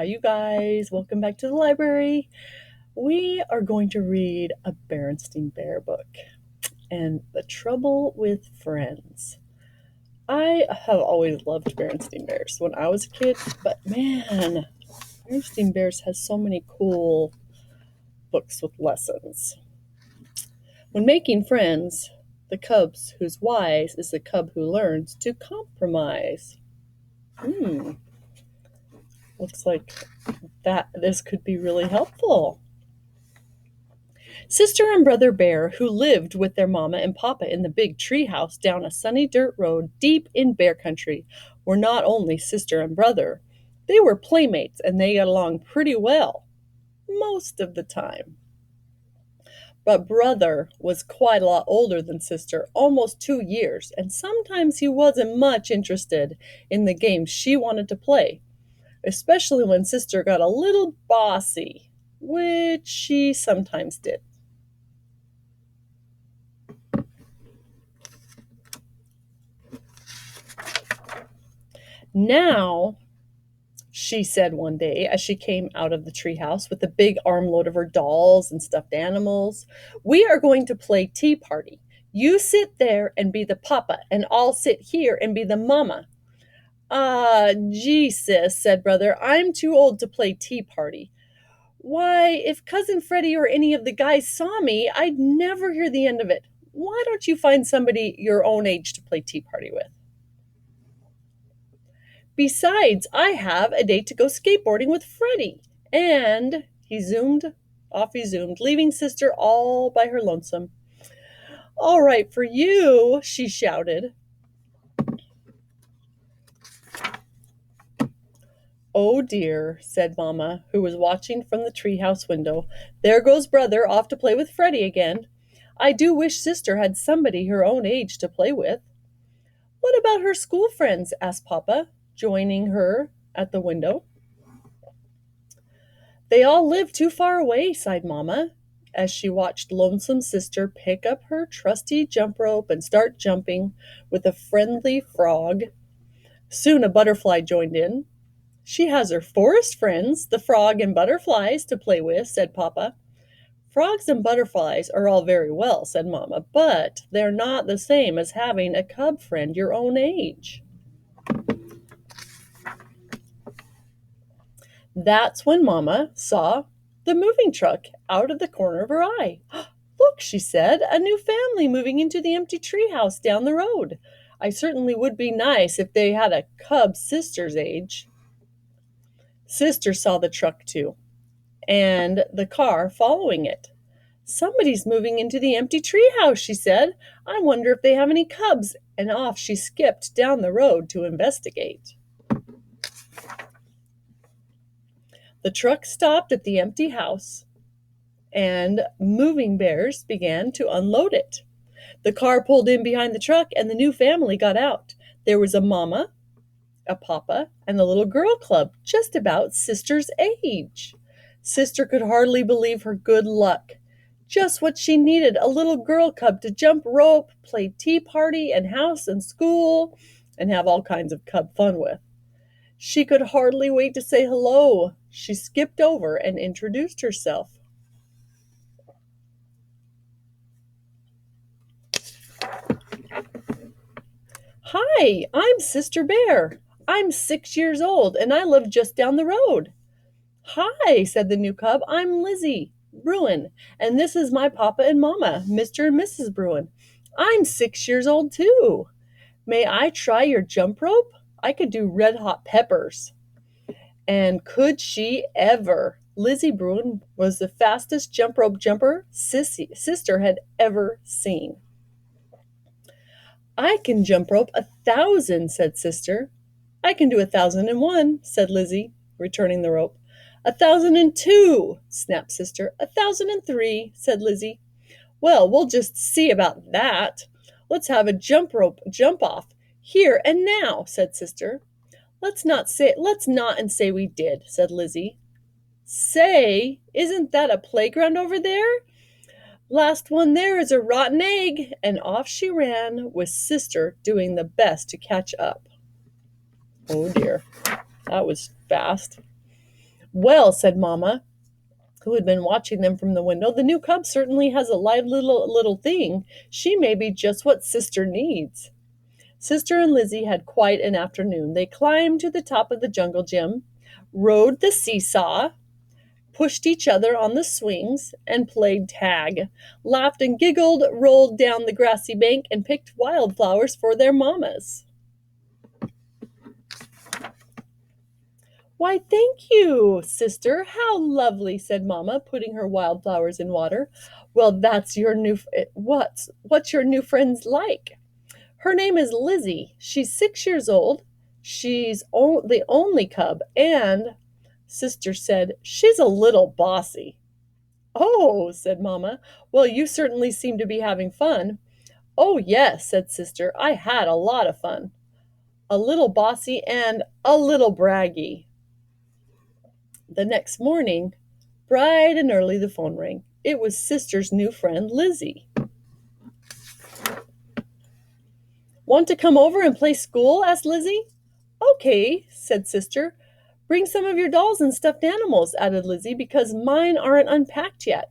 Hi, you guys. Welcome back to the library. We are going to read a Berenstain Bear book and The Trouble with Friends. I have always loved Berenstain Bears when I was a kid, but man, Berenstain Bears has so many cool books with lessons. When making friends, the cubs who's wise is the cub who learns to compromise. Hmm, looks like this could be really helpful. Sister and Brother Bear, who lived with their mama and papa in the big tree house down a sunny dirt road deep in bear country, were not only sister and brother, they were playmates and they got along pretty well most of the time. But Brother was quite a lot older than Sister, almost 2 years, and sometimes he wasn't much interested in the games she wanted to play, especially when Sister got a little bossy, which she sometimes did. Now, she said one day as she came out of the treehouse with a big armload of her dolls and stuffed animals, "We are going to play tea party. You sit there and be the papa, and I'll sit here and be the mama." Gee, sis, said Brother, "I'm too old to play tea party. Why, if Cousin Freddie or any of the guys saw me, I'd never hear the end of it. Why don't you find somebody your own age to play tea party with? Besides, I have a date to go skateboarding with Freddie." And he zoomed, leaving Sister all by her lonesome. "All right for you," she shouted. "Oh dear," said Mamma, who was watching from the treehouse window. "There goes Brother off to play with Freddie again. I do wish Sister had somebody her own age to play with." "What about her school friends?" asked Papa, joining her at the window. "They all live too far away," sighed Mamma, as she watched lonesome Sister pick up her trusty jump rope and start jumping with a friendly frog. Soon a butterfly joined in. "She has her forest friends, the frog and butterflies, to play with," said Papa. "Frogs and butterflies are all very well," said Mamma, "but they're not the same as having a cub friend your own age." That's when Mamma saw the moving truck out of the corner of her eye. "Look," she said, "a new family moving into the empty treehouse down the road. I certainly would be nice if they had a cub Sister's age." Sister saw the truck too, and the car following it. "Somebody's moving into the empty treehouse," she said. "I wonder if they have any cubs," and off she skipped down the road to investigate. The truck stopped at the empty house, and moving bears began to unload it. The car pulled in behind the truck, and the new family got out. There was a mama, a papa, and a little girl cub just about Sister's age. Sister could hardly believe her good luck. Just what she needed, a little girl cub to jump rope, play tea party and house and school, and have all kinds of cub fun with. She could hardly wait to say hello. She skipped over and introduced herself. "Hi, I'm Sister Bear. I'm 6 years old, and I live just down the road." "Hi," said the new cub. "I'm Lizzy Bruin, and this is my papa and mama, Mr. and Mrs. Bruin. I'm 6 years old, too. May I try your jump rope? I could do red hot peppers." And could she ever? Lizzy Bruin was the fastest jump rope jumper Sister had ever seen. "I can jump rope 1,000, said Sister. "I can do 1,001, said Lizzy, returning the rope. 1,002, snapped Sister. 1,003, said Lizzy. "Well, we'll just see about that. Let's have a jump rope jump off, here and now," said Sister. Let's not and say we did," said Lizzy. "Say, isn't that a playground over there? Last one there is a rotten egg," and off she ran, with Sister doing the best to catch up. Oh dear, that was fast. Well, said Mamma, who had been watching them from the window, the new cub certainly has a live little thing. She may be just what Sister needs. Sister and Lizzy had quite an afternoon. They climbed to the top of the jungle gym, rode the seesaw, pushed each other on the swings, and played tag, laughed and giggled, rolled down the grassy bank, and picked wildflowers for their mammas. Why, thank you, sister. How lovely, said Mamma, putting her wildflowers in water. Well, that's your new what's your new friend's like? Her name is Lizzy. She's 6 years old. She's the only cub, and Sister said she's a little bossy. Oh, said Mamma. Well, you certainly seem to be having fun. Oh, yes, said Sister. I had a lot of fun. A little bossy and a little braggy. The next morning, bright and early, the phone rang. It was Sister's new friend, Lizzy. Want to come over and play school? Asked Lizzy. Okay, said Sister. Bring some of your dolls and stuffed animals, added Lizzy, because mine aren't unpacked yet.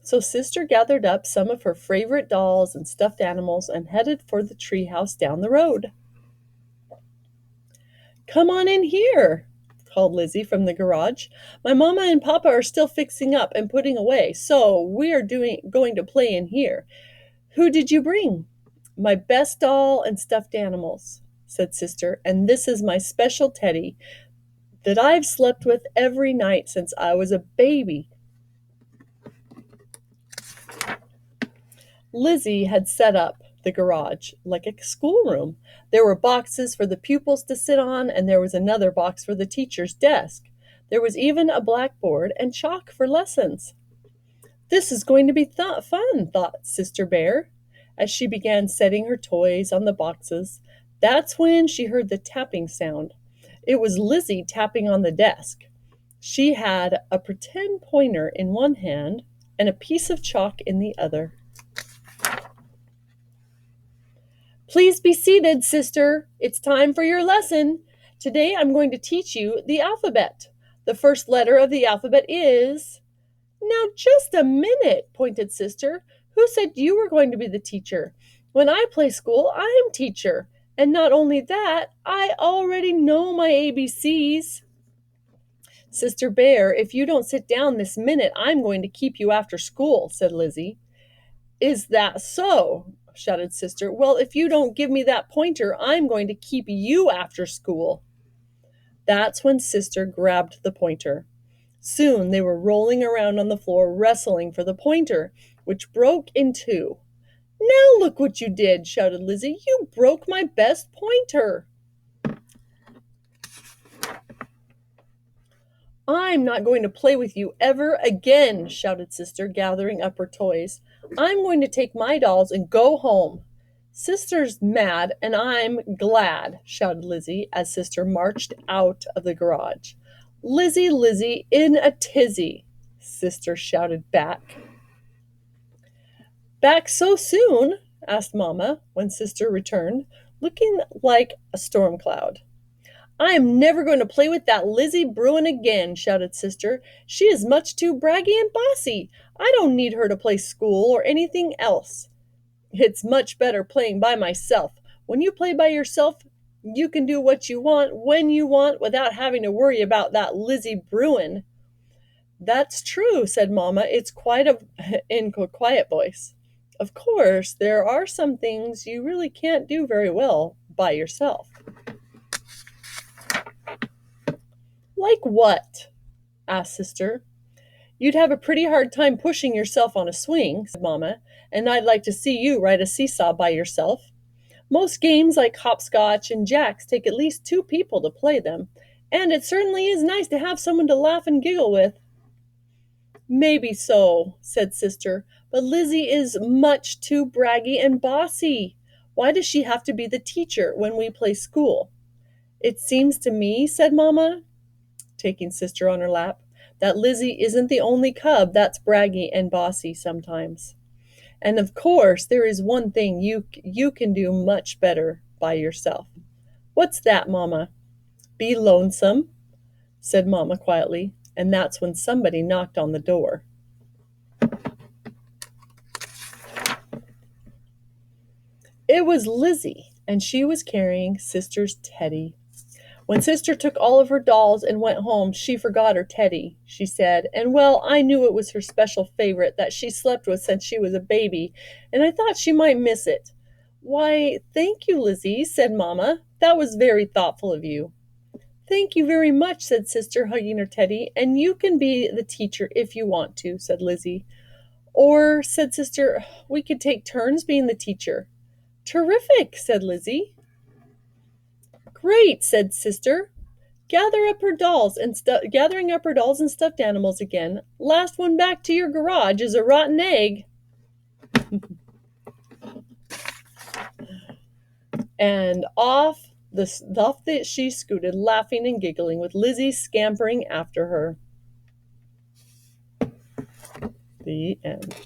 So Sister gathered up some of her favorite dolls and stuffed animals and headed for the treehouse down the road. Come on in here, called Lizzy from the garage. My Mama and Papa are still fixing up and putting away, so we are going to play in here. Who did you bring? My best doll and stuffed animals, said Sister, and this is my special Teddy that I've slept with every night since I was a baby. Lizzy had set up the garage like a schoolroom. There were boxes for the pupils to sit on, and there was another box for the teacher's desk. There was even a blackboard and chalk for lessons. This is going to be fun, thought Sister Bear, as she began setting her toys on the boxes. That's when she heard the tapping sound. It was Lizzy tapping on the desk. She had a pretend pointer in one hand and a piece of chalk in the other. Please be seated, sister. It's time for your lesson. Today I'm going to teach you the alphabet. The first letter of the alphabet is... Now, just a minute, pointed Sister. Who said you were going to be the teacher? When I play school, I'm teacher. And not only that, I already know my ABCs. Sister Bear, if you don't sit down this minute, I'm going to keep you after school, said Lizzy. Is that so? Shouted Sister. Well, if you don't give me that pointer, I'm going to keep you after school. That's when Sister grabbed the pointer. Soon they were rolling around on the floor, wrestling for the pointer, which broke in two. Now look what you did, shouted Lizzy. You broke my best pointer. I'm not going to play with you ever again, shouted Sister, gathering up her toys. I'm going to take my dolls and go home. Sister's mad, and I'm glad, shouted Lizzy as Sister marched out of the garage. Lizzy, Lizzy, in a tizzy, Sister shouted back. Back so soon? Asked Mamma when Sister returned, looking like a storm cloud. I am never going to play with that Lizzy Bruin again, shouted Sister. She is much too braggy and bossy. I don't need her to play school or anything else. It's much better playing by myself. When you play by yourself, you can do what you want, when you want, without having to worry about that Lizzy Bruin. That's true, said Mamma. It's in a quiet voice. Of course, there are some things you really can't do very well by yourself. Like what? Asked Sister. You'd have a pretty hard time pushing yourself on a swing, said Mamma, and I'd like to see you ride a seesaw by yourself. Most games like hopscotch and jacks take at least 2 people to play them, and it certainly is nice to have someone to laugh and giggle with. Maybe so, said Sister, but Lizzy is much too braggy and bossy. Why does she have to be the teacher when we play school? It seems to me, said Mamma, taking Sister on her lap, that Lizzy isn't the only cub that's braggy and bossy sometimes. And of course, there is one thing you can do much better by yourself. What's that, Mamma? Be lonesome? said Mama quietly, and that's when somebody knocked on the door. It was Lizzy, and she was carrying Sister's teddy. When Sister took all of her dolls and went home, she forgot her teddy, she said, and well, I knew it was her special favorite that she slept with since she was a baby, and I thought she might miss it. Why, thank you, Lizzy, said Mamma. That was very thoughtful of you. Thank you very much, said Sister, hugging her teddy, and you can be the teacher if you want to, said Lizzy. Or, said Sister, we could take turns being the teacher. Terrific, said Lizzy. Great, said Sister, gathering up her dolls and stuffed animals again. Last one back to your garage is a rotten egg. And off she scooted, laughing and giggling, with Lizzy scampering after her. The end.